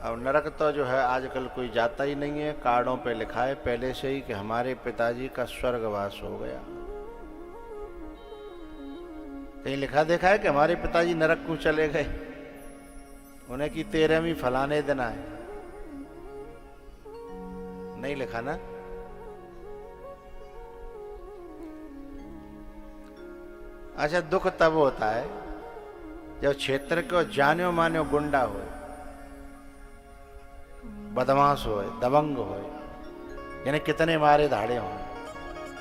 अब नरक तो जो है आजकल कोई जाता ही नहीं है। कार्डों पे लिखा है पहले से ही कि हमारे पिताजी का स्वर्गवास हो गया। कहीं लिखा देखा है कि हमारे पिताजी नरक क्यों चले गए? उन्हें की 13वीं फलाने दिन आए, नहीं लिखा ना। अच्छा, दुख तब होता है जब क्षेत्र को जान्यो मान्यो गुंडा हो, बदमाश हो, दबंग हो, यानी कितने मारे धाड़े हों,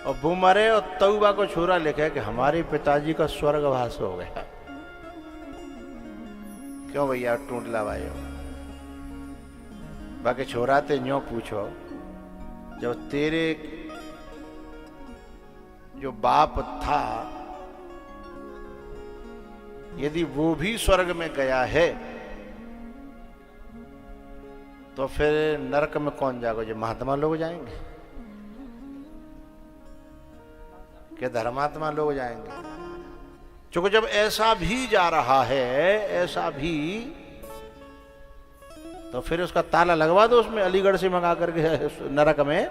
और वो मरे और तौबा को छुरा लिखे कि हमारे पिताजी का स्वर्गवास हो गया। क्यों भैया टूंडला भाई हो? बाकी छोरा ते न्यों पूछो, जब तेरे जो बाप था यदि वो भी स्वर्ग में गया है तो फिर नरक में कौन जाएगा? जो महात्मा लोग जाएंगे कि धर्मात्मा लोग जाएंगे? क्योंकि जब ऐसा भी जा रहा है, ऐसा भी, तो फिर उसका ताला लगवा दो उसमें, अलीगढ़ से मंगा करके नरक में।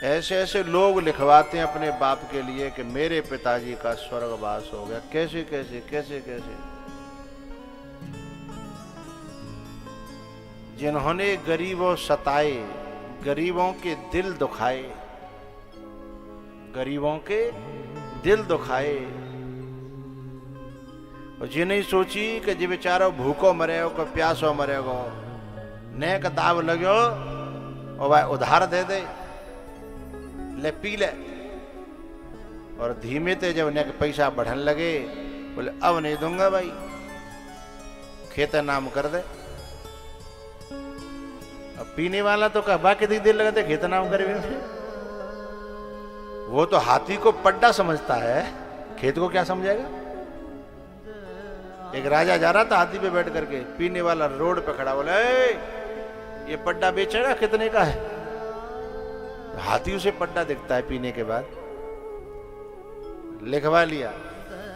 ऐसे ऐसे लोग लिखवाते हैं अपने बाप के लिए कि मेरे पिताजी का स्वर्गवास हो गया। कैसे कैसे कैसे कैसे? जिन्होंने गरीबों सताए, गरीबों के दिल दुखाए, गरीबों के दिल दुखाए, और जिन्हें सोची कि जी बेचारो भूखो मरेगो को प्यासो मरेगो, नेक दाव लगो और वह उधार दे दे, ले पी ले। और धीमे ते जब नेक पैसा बढ़न लगे, बोले अब नहीं दूंगा भाई, खेत नाम कर दे। अब पीने वाला तो कहा बाकी देर लगाते खेत नाम करे। वो तो हाथी को पड्डा समझता है, खेत को क्या समझेगा? एक राजा जा रहा था हाथी पे बैठ करके, पीने वाला रोड पे खड़ा, बोला ये पड्डा बेचेगा, कितने का है? हाथी उसे पड्डा दिखता है पीने के बाद, लिखवा लिया।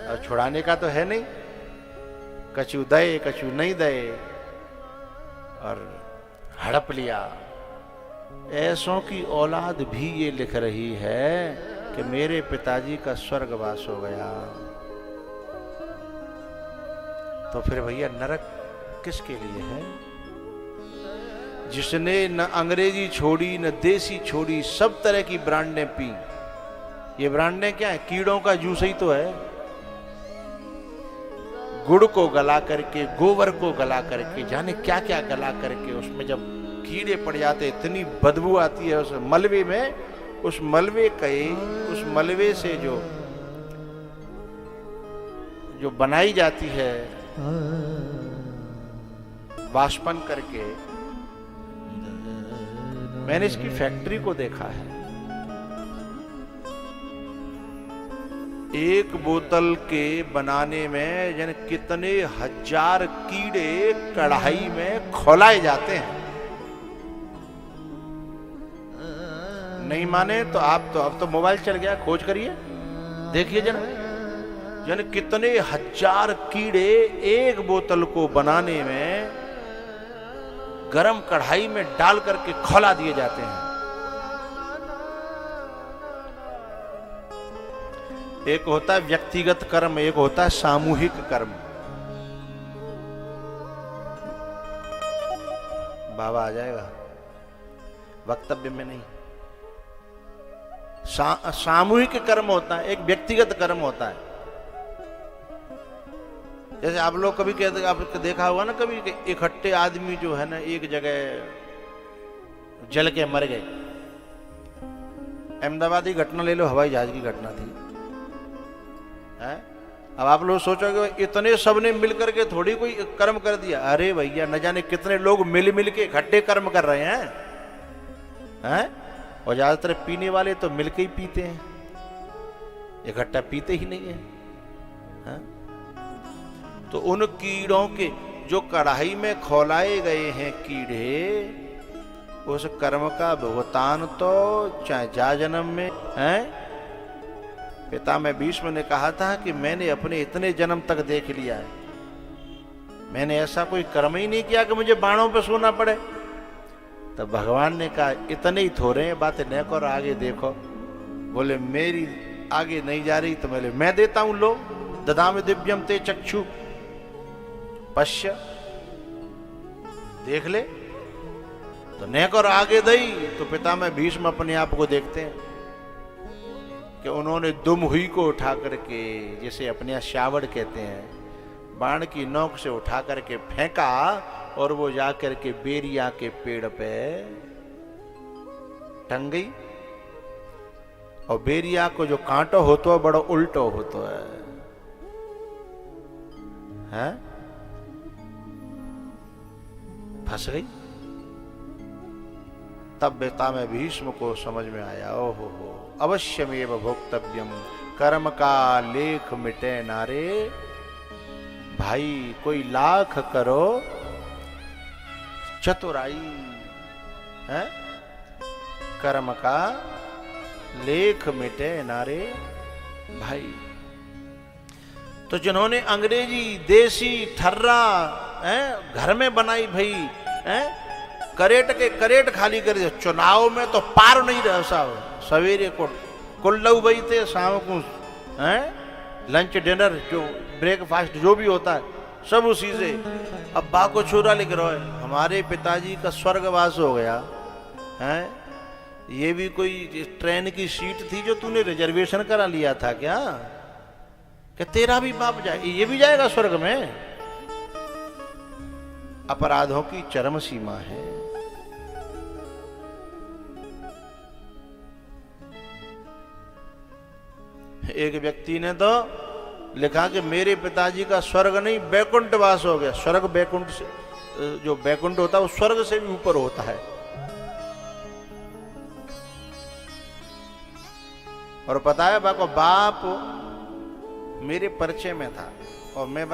और छुड़ाने का तो है नहीं, कछु दे कछु नहीं दे, और हड़प लिया। ऐसों की औलाद भी ये लिख रही है कि मेरे पिताजी का स्वर्गवास हो गया। तो फिर भैया नरक किसके लिए है? जिसने न अंग्रेजी छोड़ी न देसी छोड़ी, सब तरह की ब्रांडें पी। ये ब्रांडें क्या है? कीड़ों का जूस ही तो है। गुड़ को गला करके, गोबर को गला करके, जाने क्या क्या गला करके, उसमें जब कीड़े पड़ जाते इतनी बदबू आती है उस मलबे में। उस मलबे उस मलबे से जो बनाई जाती है वाष्पन करके, मैंने इसकी फैक्ट्री को देखा है। एक बोतल के बनाने में यानी कितने हजार कीड़े कढ़ाई में खौलाए जाते हैं। नहीं माने तो अब तो मोबाइल चल गया, खोज करिए, देखिए जरा, यानी कितने हजार कीड़े एक बोतल को बनाने में गरम कढ़ाई में डाल करके खौला दिए जाते हैं। एक होता है व्यक्तिगत कर्म, एक होता है सामूहिक कर्म। बाबा आ जाएगा, वक्तव्य में नहीं। सामूहिक कर्म होता है, एक व्यक्तिगत कर्म होता है। जैसे आप लोग कभी कहते, आपने देखा हुआ ना कभी, इकट्ठे आदमी जो है ना एक जगह जल के मर गए। अहमदाबाद की घटना ले लो, हवाई जहाज की घटना थी, है? अब आप लोग सोचोगे इतने सबने मिल करके थोड़ी कोई कर्म कर दिया। अरे भैया, न जाने कितने लोग मिल मिल के इकट्ठे कर्म कर रहे हैं, हैं? और ज्यादातर पीने वाले तो मिलके ही पीते हैं, इकट्ठा पीते ही नहीं है? तो उन कीड़ों के जो कढ़ाई में खौलाए गए हैं कीड़े, उस कर्म का भुगतान तो चाहे जा जन्म में है पितामह भीष्म ने कहा था कि मैंने अपने इतने जन्म तक देख लिया है, मैंने ऐसा कोई कर्म ही नहीं किया कि मुझे बाणों पर सोना पड़े। तब भगवान ने कहा इतने ही थोड़े हैं, बातें न करो, आगे देखो। बोले मेरी आगे नहीं जा रही तो मैं देता हूं, लो ददामि दिव्यम ते चक्षु पश्य, देख ले। तो नेकर आगे दई। तो पितामह भीष्म अपने आप को देखते हैं कि उन्होंने दुम हुई को उठा करके, जैसे अपने यहाँ श्यावड़ कहते हैं, बाण की नोक से उठा करके फेंका और वो जाकर के बेरिया के पेड़ पे टंग गई। और बेरिया को जो कांटो होतो है बड़ा उल्टो होतो है, हैं? फंस गई। तब पितामह भीष्म को समझ में आया, ओहो हो अवश्यमेव भोक्तव्यम कर्म का लेख मिटे नारे। भाई कोई लाख करो चतुराई है, कर्म का लेख मिटे नारे। भाई तो जिन्होंने अंग्रेजी देसी ठर्रा घर में बनाई भाई, करेट के करेट खाली कर दिया, चुनाव में तो पार नहीं रह साहब। सवेरे को कुल्लू भाई थे, शाम को लंच डिनर जो ब्रेकफास्ट जो भी होता है सब उसी से। अब बा को छुरा लिख रहा है, हमारे पिताजी का स्वर्गवास हो गया है। ये भी कोई ट्रेन की सीट थी जो तूने रिजर्वेशन करा लिया था क्या? कि तेरा भी बाप जाए, ये भी जाएगा स्वर्ग में? अपराधों की चरम सीमा है। एक व्यक्ति ने तो लिखा कि मेरे पिताजी का स्वर्ग नहीं बैकुंठ वास हो गया। स्वर्ग बैकुंठ से, जो बैकुंठ होता है वो स्वर्ग से भी ऊपर होता है। और पता है बाप मेरे परिचय में था और मैं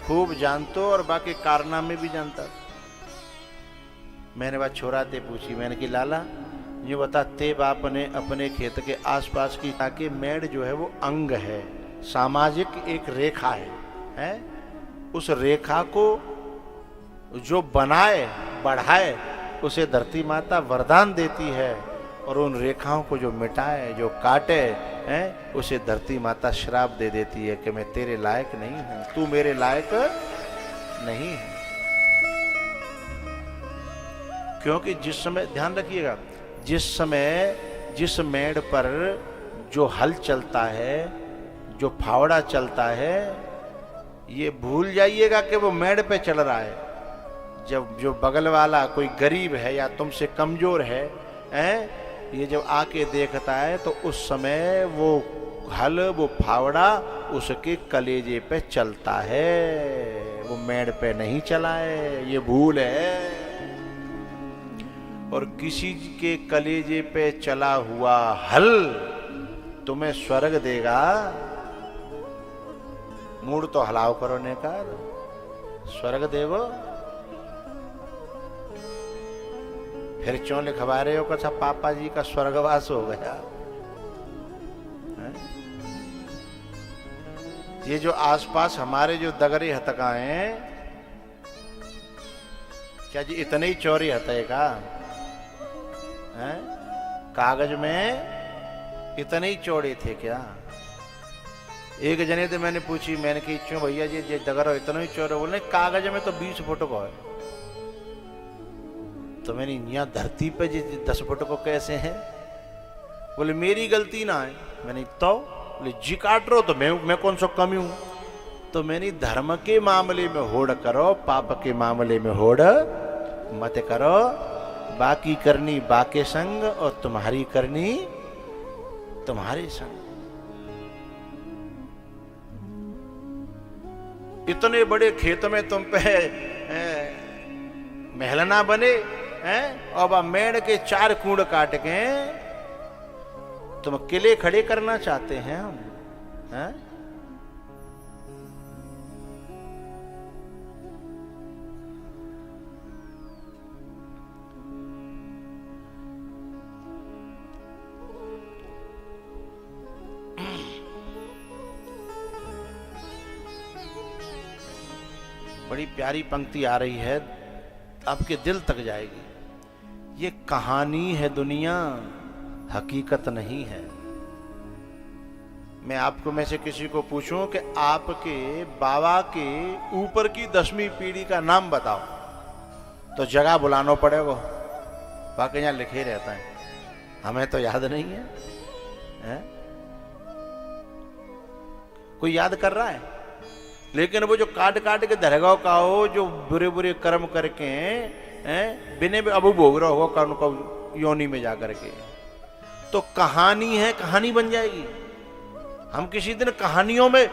खूब जानता और बाकी कारनामे भी जानता। मैंने बात छोराते पूछी, मैंने कि लाला ये बता, ते बाप ने अपने खेत के आसपास की ताकि मेड़ जो है वो अंग है, सामाजिक एक रेखा है? उस रेखा को जो बनाए बढ़ाए उसे धरती माता वरदान देती है, और उन रेखाओं को जो मिटाए जो काटे उसे धरती माता श्राप दे देती है कि मैं तेरे लायक नहीं हूं, तू मेरे लायक नहीं है। क्योंकि जिस समय, ध्यान रखिएगा, जिस मेड़ पर जो हल चलता है, जो फावड़ा चलता है, ये भूल जाइएगा कि वो मेड़ पे चल रहा है। जब जो बगल वाला कोई गरीब है या तुमसे कमजोर है, ये जब आके देखता है तो उस समय वो हल, वो फावड़ा उसके कलेजे पे चलता है, वो मेड़ पे नहीं चला है। ये भूल है। और किसी के कलेजे पे चला हुआ हल तुम्हें स्वर्ग देगा? मूड तो हलाव करो ने का, स्वर्ग देवो। फिर क्यों लिखवा रहे हो कि पापा जी का स्वर्गवास हो गया? ये जो आसपास हमारे जो दगरे हतकाएं, क्या जी इतने ही चौरी हते का? कागज में इतने ही चौड़े थे क्या? एक जने से मैंने पूछी, मैंने कि क्यों भैया जी दगर इतना ही चौड़े? बोले कागज में तो 20 फुट को है। तो मैंने यहाँ धरती पे जी 10 फुट को कैसे है? बोले मेरी गलती ना है। मैंने तो बोले जी काट रो तो मैं कौन सा कमी हूं? तो मैंने धर्म के मामले में होड़ करो, पाप के मामले में होड़ मत करो। बाकी करनी बाके संग और तुम्हारी करनी तुम्हारे संग। इतने बड़े खेत में तुम पे महलना बने और मेड़ के 4 कूड़ काट के तुम किले खड़े करना चाहते हैं हम? बड़ी प्यारी पंक्ति आ रही है, आपके दिल तक जाएगी। ये कहानी है दुनिया, हकीकत नहीं है। मैं आपको में से किसी को पूछूं कि आपके बाबा के ऊपर की 10वीं पीढ़ी का नाम बताओ, तो जगह बुलाना पड़ेगा। बाकी यहां लिखे रहता है, हमें तो याद नहीं है? कोई याद कर रहा है? लेकिन वो जो काट काट के दरगाह का हो, जो बुरे बुरे कर्म करके बिने अबू भोग रहा होगा कर्म को योनि में जाकर के, तो कहानी है, कहानी बन जाएगी। हम किसी दिन कहानियों में,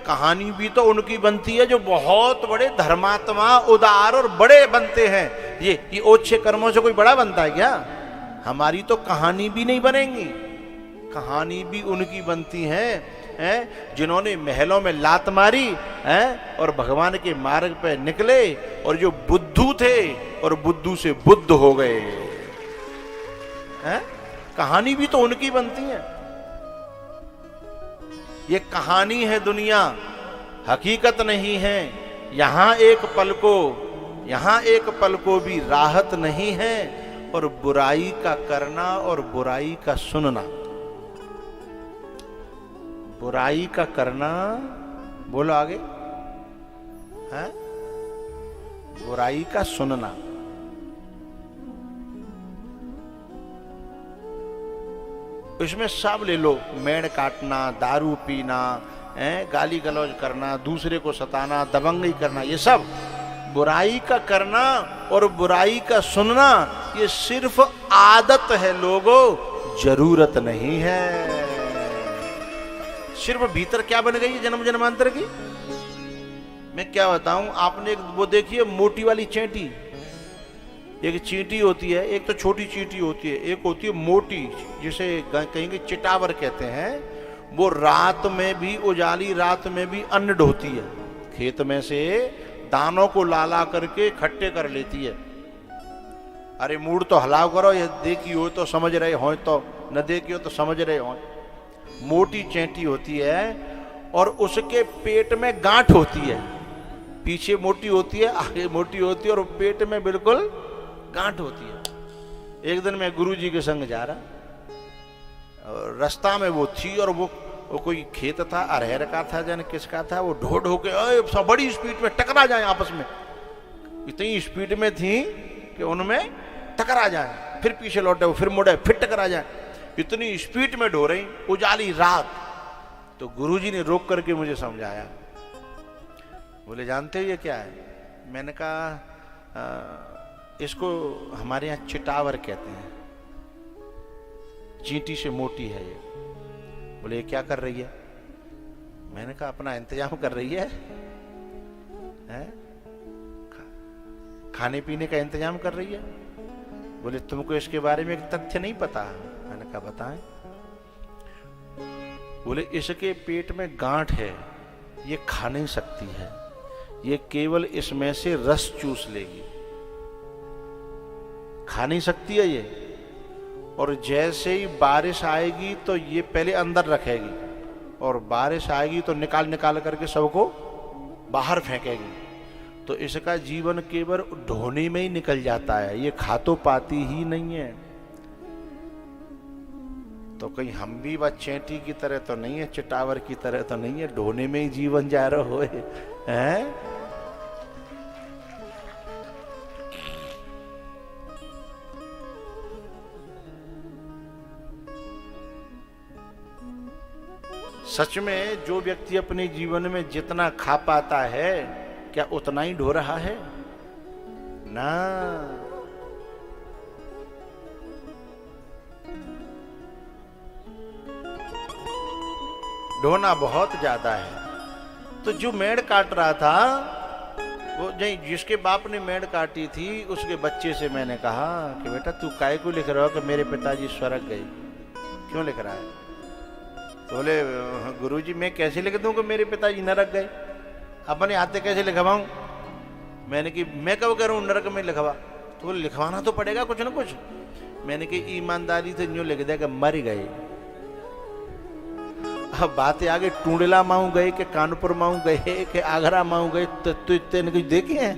कहानी भी तो उनकी बनती है जो बहुत बड़े धर्मात्मा, उदार और बड़े बनते हैं। ये ओछे कर्मों से कोई बड़ा बनता है क्या? हमारी तो कहानी भी नहीं बनेंगी। कहानी भी उनकी बनती है जिन्होंने महलों में लात मारी और भगवान के मार्ग पे निकले, और जो बुद्धू थे और बुद्धू से बुद्ध हो गए। कहानी भी तो उनकी बनती है। ये कहानी है दुनिया, हकीकत नहीं है। यहां एक पल को भी राहत नहीं है, और बुराई का करना और बुराई का सुनना। बुराई का करना, बोलो आगे, है बुराई का सुनना। इसमें सब ले लो, मेड़ काटना, दारू पीना, गाली गलौज करना, दूसरे को सताना, दबंगई करना, ये सब बुराई का करना और बुराई का सुनना, ये सिर्फ आदत है लोगों, जरूरत नहीं है। सिर्फ भीतर क्या बन गई है जन्म जन्मांतर की। मैं क्या बताऊं, आपने वो देखी है मोटी वाली चींटी। एक चींटी होती है, एक तो छोटी चींटी होती है, एक होती है मोटी, जिसे कहेंगे चिटावर कहते हैं। वो रात में भी, उजाली रात में भी अन्न ढोती है, खेत में से दानों को ला करके इकट्ठे कर लेती है। अरे मूड तो हलाव करो, ये देखी हो तो समझ रहे हो, तो न देखी हो तो समझ रहे हो। मोटी चींटी होती है और उसके पेट में गांठ होती है। पीछे मोटी होती है, आगे मोटी होती है, और पेट में बिल्कुल गांठ होती है। एक दिन मैं गुरुजी के संग जा रहा, और रास्ता में वो थी, और वो कोई खेत था, अरहर का था, जाने किसका था। वो ढो ढो के बड़ी स्पीड में टकरा जाए आपस में। इतनी स्पीड में थी कि उनमें टकरा जाए, फिर पीछे लौटे, वो फिर मुड़े, फिर टकरा जाए। इतनी स्पीड में ढो रही, उजाली रात। तो गुरुजी ने रोक करके मुझे समझाया। बोले जानते हो ये क्या है? मैंने कहा इसको हमारे यहाँ चिटावर कहते हैं, चींटी से मोटी है ये। बोले ये क्या कर रही है? मैंने कहा अपना इंतजाम कर रही है, खाने पीने का इंतजाम कर रही है। बोले तुमको इसके बारे में एक तथ्य नहीं पता? मैंने कहा बताएं। बोले इसके पेट में गांठ है, ये खा नहीं सकती है, ये केवल इसमें से रस चूस लेगी, खा नहीं सकती है ये। और जैसे ही बारिश आएगी तो ये पहले अंदर रखेगी, और बारिश आएगी तो निकाल निकाल करके सबको बाहर फेंकेगी। तो इसका जीवन केवल ढोने में ही निकल जाता है, ये खा तो पाती ही नहीं है। तो कहीं हम भी बस चींटी की तरह तो नहीं है, चिटावर की तरह तो नहीं है, ढोने में ही जीवन जा रहा हो है। सच में जो व्यक्ति अपने जीवन में जितना खा पाता है, क्या उतना ही ढो रहा है? ना, ढोना बहुत ज्यादा है। तो जो मेड़ काट रहा था, वो जिसके बाप ने मेड़ काटी थी, उसके बच्चे से मैंने कहा कि बेटा तू काय को लिख रहा हो कि मेरे पिताजी स्वर्ग गए, क्यों लिख रहा है? तो बोले गुरुजी मैं कैसे लिख दूं कि मेरे पिताजी नरक गए, अपने हाथे कैसे लिखवाऊं? मैंने कि मैं कब कह रहा हूं नरक में लिखवा? तो बोले लिखवाना तो पड़ेगा कुछ ना कुछ। मैंने कि ईमानदारी से यूं लिख दिया कि मर गए। अब बातें आगे टूंडला माऊ गए कि कानपुर माऊ गए कि आगरा माऊ गए, तो इतने कुछ देखे हैं?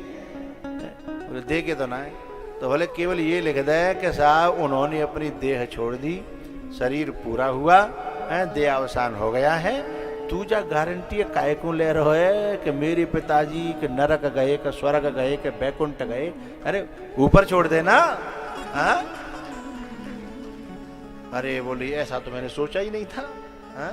बोले देखे तो ना है। तो बोले केवल ये लिख दे कि साहब उन्होंने अपनी देह छोड़ दी, शरीर पूरा हुआ है, देह अवसान हो गया है। तू जा गारंटी काय को ले रहो है कि मेरे पिताजी के नरक गए, के स्वर्ग गए, के बैकुंठ गए? अरे ऊपर छोड़ देना। हाँ? अरे बोली ऐसा तो मैंने सोचा ही नहीं था। हाँ?